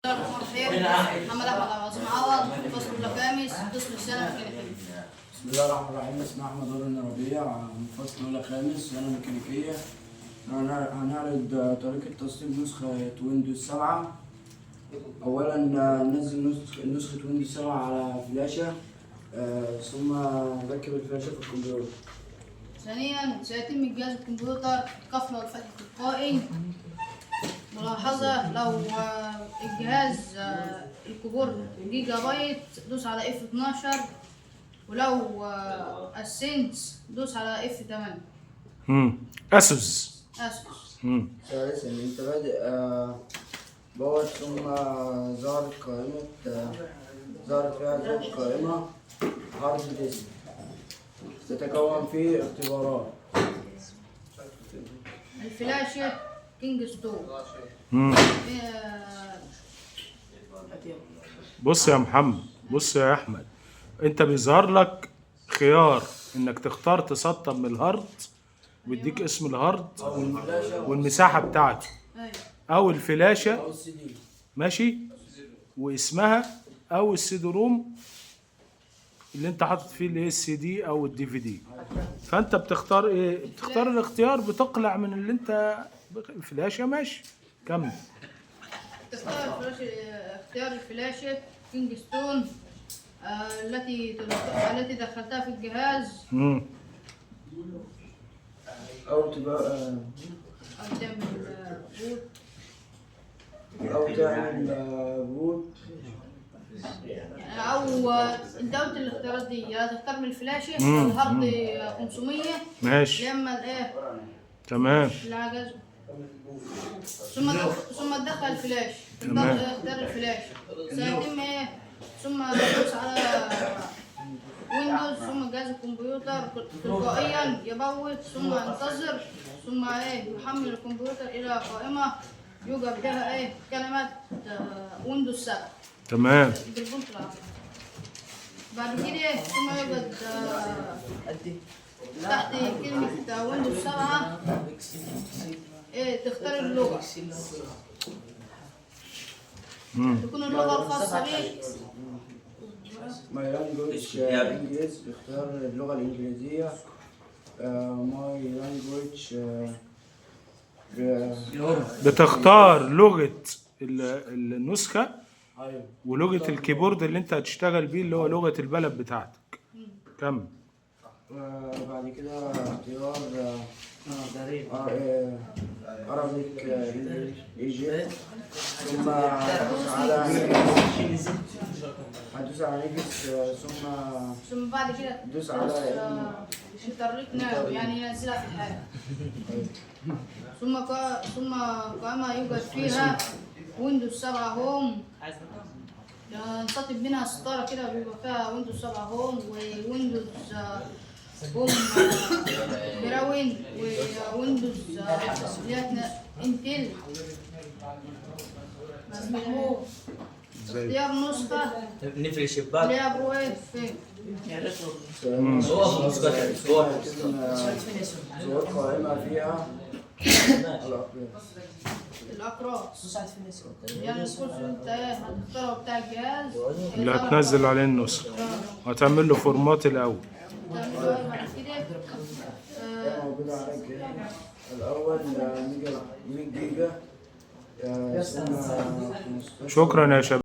بسم الله الرحمن الرحيم. محمد احمد عبد العظيم عوض، فصل الخامس، قسم السنه ميكانيكيه. بسم الله الرحمن الرحيم. اسمي احمد ولد ربيع من فصل اولى خامس سنه ميكانيكيه. هنعرض طريقه تصميم نسخه ويندوز 7. اولا ننزل نسخه ويندوز 7 على فلاشه، ثم نركب الفلاشه في الكمبيوتر. ثانيا سيتم جهاز الكمبيوتر قفل والفتح تلقائي. ملاحظة: لو الجهاز الكيبورد جيجا بايت دوس على F12، ولو السنس دوس على F8. اسوس. ثالثا انت بادئ بوت، ثم ظهرت فيها زوج قائمه هارد ديسك تتكون فيه اختبارات. الفلاشة كينجستون. بص يا محمد، بص يا احمد، انت بيظهر لك خيار انك تختار تسطب من الهارد، ويديك اسم الهارد والمساحه بتاعته، او الفلاشه او السي دي، ماشي، واسمها، او السيدي روم اللي انت حاطط فيه اللي هي السي دي او الدي في دي. فانت بتختار ايه؟ بتختار الاختيار، بتقلع من اللي انت الفلاشه. ماشي، كمل. تختار اختيار الفلاشة كينجستون التي دخلتها في الجهاز، او تبقى أو تعمل بوت. بوت، أو أنت قلت الاختيارات دي، يا تختار من الفلاشة الهارد 500، ماشي، يا إما الإيه تمام، العجز، ثم تدخل الفلاش. تمام. اختار الفلاش، سيتم إيه، ثم تدوس على ويندوز، ثم جهاز الكمبيوتر تلقائيا يبوت، ثم انتظر، ثم يحمل الكمبيوتر إلى قائمة يوجد بها كلمة ويندوز 7. تمام. بعد كده ثم يوجد تحت كلمة ويندوز 7 تختار اللغة، تكون اللغة الخاصة بك. ماي لانجويج انجليز، اختار اللغة الإنجليزية. ماي لانجويج بتختار لغة النسخة ايوه، ولغة الكيبورد اللي انت هتشتغل بيه اللي هو لغة البلد بتاعتك. كمل. بعد كده اختيار Arabic Egypt، ثم هدوس على نيجس، ثم بعد كده دوس على انترنت ناو، يعني ينزلها في الحاجة. ثم قائمة يوجد فيها ويندوز 7 هوم، ينسطب منها ستارة كده بيبقى فيها ويندوز 7 هوم، وويندوز هوم براون، وويندوز انتل. اختيار نسخة نقفل الشباك. اللي هي برو اف. صور قائمة فيها الأقراص، يعني الكورس اللي انت هتختاره بتاع الجهاز اللي هتنزل عليه النسخة وهتعمل له فورمات الأول. تعمله بعد كده موجودة على الجهاز الأول 100 جيجا. شكرا يا شباب.